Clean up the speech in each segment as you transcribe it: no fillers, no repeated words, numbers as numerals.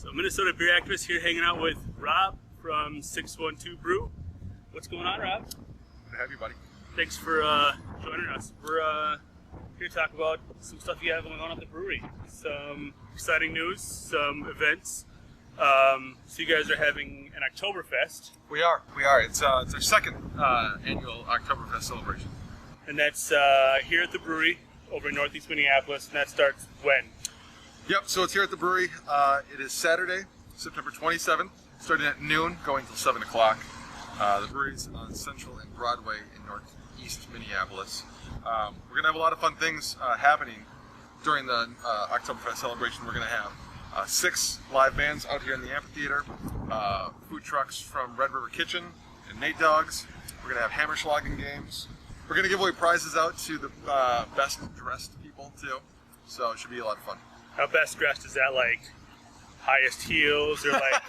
So Minnesota beer activist here hanging out with Rob from 612 Brew. What's going on, Rob? Good to have you, buddy. Thanks for joining us. We're here to talk about some stuff you have going on at the brewery. Some exciting news, some events. So you guys are having an Oktoberfest. We are. It's our second annual Oktoberfest celebration. And that's here at the brewery over in Northeast Minneapolis, and that starts when? Yep, so it's here at the brewery. It is Saturday, September 27th, starting at noon, going till 7 o'clock. The brewery's on Central and Broadway in Northeast Minneapolis. We're going to have a lot of fun things happening during the Oktoberfest celebration. We're going to have 6 live bands out here in the amphitheater, food trucks from Red River Kitchen and Nate Dogs. We're going to have Hammerschlagen games. We're going to give away prizes out to the best dressed people too, so it should be a lot of fun. How best dressed is that? Like highest heels, or like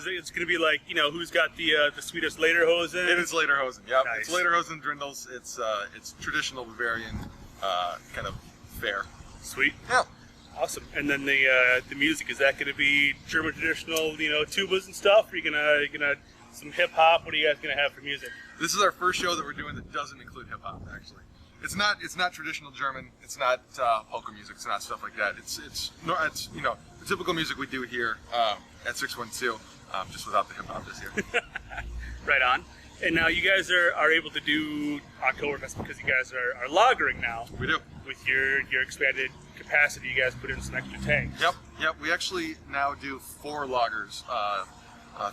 it's going to be like, you know, who's got the sweetest lederhosen? It is lederhosen. Yep, nice. It's lederhosen drindles. It's traditional Bavarian kind of fare. Sweet. Yeah. Awesome. And then the music, is that going to be German traditional, you know, tubas and stuff? Or are you gonna some hip hop? What are you guys gonna have for music? This is our first show that we're doing that doesn't include hip hop. Actually, it's not traditional German. It's not polka music. It's not stuff like that. It's you know, the typical music we do here at 612, just without the hip hop this year. Right on. And now you guys are able to do Oktoberfest because you guys are lagering now. We do. With your expanded capacity, you guys put in some extra tanks. Yep. We actually now do 4 lagers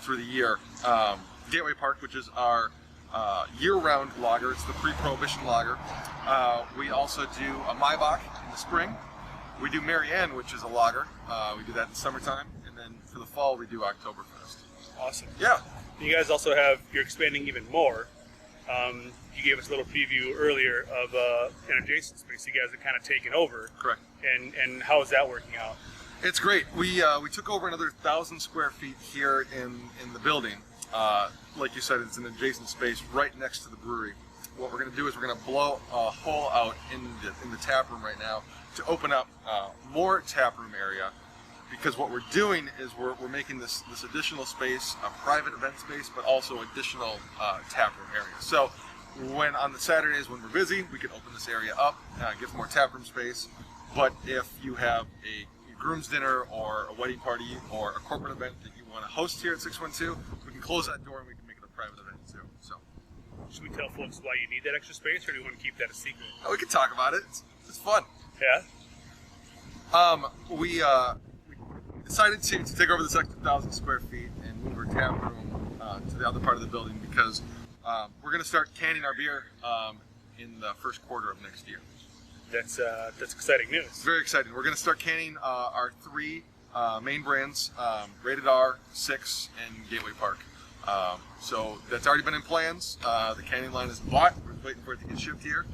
through the year. Gateway Park, which is our year-round lager. It's the pre-prohibition lager. We also do a Maibach in the spring. We do Marianne, which is a lager. We do that in the summertime. And then for the fall, we do Oktoberfest. Awesome. Yeah. You guys also you're expanding even more. You gave us a little preview earlier of an adjacent space you guys are kind of taking over. Correct. And how is that working out? It's great. We took over another 1,000 square feet here in the building. Like you said, it's an adjacent space right next to the brewery. What we're going to do is we're going to blow a hole out in the tap room right now to open up more tap room area, because what we're doing is we're making this additional space a private event space, but also additional tap room area. So when on the Saturdays when we're busy, we can open this area up, give more tap room space. But if you have a groom's dinner or a wedding party or a corporate event that you want to host here at 612, we can close that door and we can make it a private event too. So, should we tell folks why you need that extra space, or do you want to keep that a secret? Oh, we can talk about it. It's fun. Yeah. We decided to take over this extra 1,000 square feet and move our tap room to the other part of the building because we're going to start canning our beer in the first quarter of next year. That's exciting news. It's very exciting. We're going to start canning our 3 main brands, Rated R, 6, and Gateway Park. So that's already been in plans. The canning line is bought. We're waiting for it to get shipped here.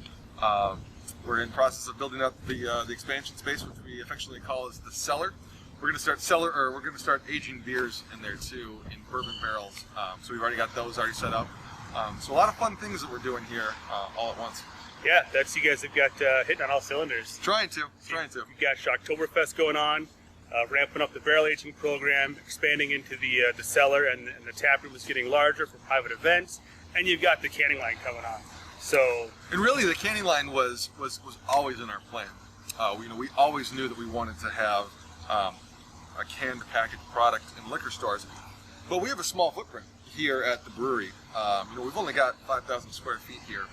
We're in the process of building up the expansion space, which we affectionately call as the cellar. We're going to start aging beers in there too, in bourbon barrels. So we've already got those already set up. So a lot of fun things that we're doing here all at once. Yeah, you guys have got hitting on all cylinders. Trying to. You've got Oktoberfest going on, ramping up the barrel aging program, expanding into the cellar, and the tap room is getting larger for private events, and you've got the canning line coming on. So, and really, the canning line was always in our plan. We always knew that we wanted to have a canned packaged product in liquor stores, but we have a small footprint here at the brewery. We've only got 5,000 square feet here,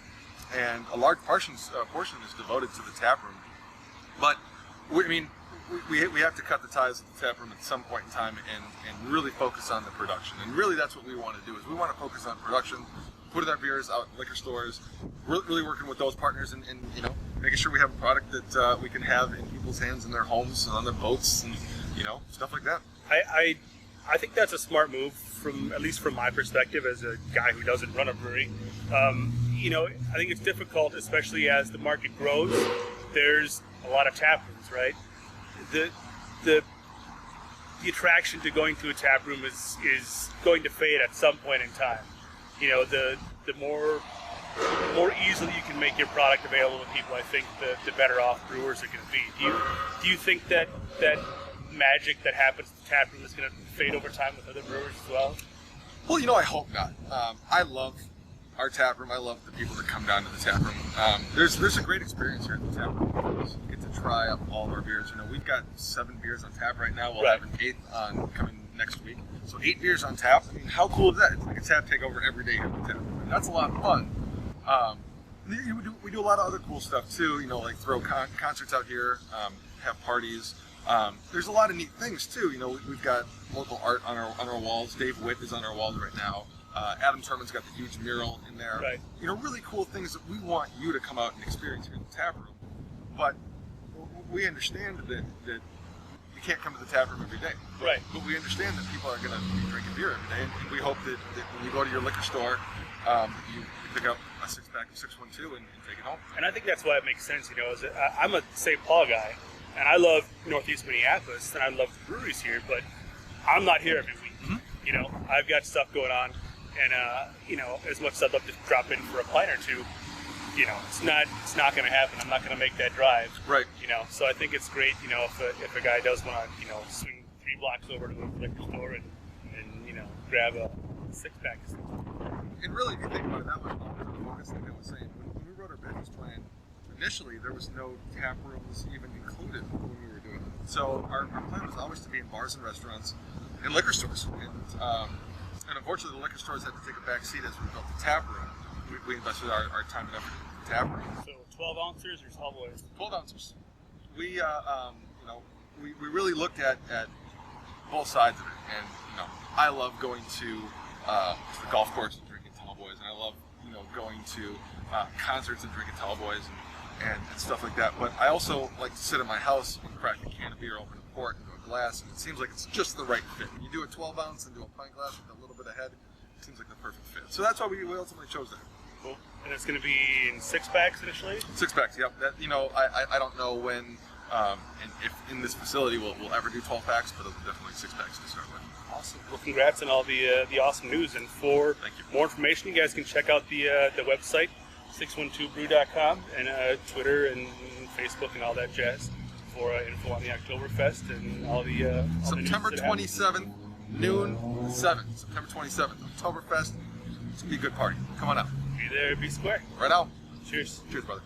and a large portion is devoted to the tap room. But we have to cut the ties with the tap room at some point in time and really focus on the production. And really, that's what we want to do. Is we want to focus on production, putting our beers out in liquor stores, really working with those partners, and making sure we have a product that we can have in people's hands in their homes and on their boats and stuff like that. I think that's a smart move, at least from my perspective as a guy who doesn't run a brewery. I think it's difficult, especially as the market grows. There's a lot of tap rooms, right? The attraction to going to a tap room is going to fade at some point in time. The more easily you can make your product available to people, I think the better off brewers are going to be. Do you think that magic that happens at the tap room is going to fade over time with other brewers as well? Well, I hope not. I love our tap room. I love the people that come down to the tap room. There's a great experience here at the tap room. You get to try up all of our beers. We've got 7 beers on tap right now. We'll have an 8th on coming next week. So 8 beers on tap. I mean, how cool is that? It's like a tap takeover every day here at the tap room. And that's a lot of fun. We do a lot of other cool stuff too. Like throw concerts out here, have parties. There's a lot of neat things too. We've got local art on our walls. Dave Witt is on our walls right now. Adam Turman's got the huge mural in there. Right. Really cool things that we want you to come out and experience here in the tap room. But we understand that you can't come to the tap room every day. Right. But we understand that people are going to be drinking beer every day, and we hope that when you go to your liquor store, you pick up a 6-pack of 612 and take it home. And I think that's why it makes sense. I'm a St. Paul guy, and I love Northeast Minneapolis, and I love the breweries here, but I'm not here every week. Mm-hmm. I've got stuff going on, and as much as I'd love to drop in for a pint or two, it's not going to happen. I'm not going to make that drive. Right. So I think it's great, if a guy does want to, swing 3 blocks over to the liquor store and grab a 6-pack. And really, if you think about it that way, the focus thing I was saying, when we wrote our business plan, initially there was no tap rooms even included when we were doing it. So our plan was always to be in bars and restaurants and liquor stores. And unfortunately, the liquor stores had to take a back seat as we built the tap room. We invested our time and effort in the tap room. So 12 ounces or tall boys? 12 ounces. We really looked at both sides of it, and I love going to the golf course and drinking tall boys, and I love going to concerts and drinking tall boys and stuff like that. But I also like to sit at my house and crack a can of beer, open a port into a glass, and it seems like it's just the right fit. When you do a 12 ounce and do a pint glass with a little bit of head, it seems like the perfect fit. So that's why we ultimately chose that. Cool. And it's going to be in 6-packs initially? 6-packs, yep. That, I don't know when and if in this facility we'll ever do 12 packs, but it'll be definitely 6-packs to start with. Awesome. Well, congrats on all the awesome news. And for more information, you guys can check out the website, 612brew.com, and Twitter and Facebook and all that jazz for info on the Oktoberfest and all the September 27th, noon 7. September 27th, Oktoberfest. It's going to be a good party. Come on out. Be there, be square. Right out. Cheers. Cheers, brother.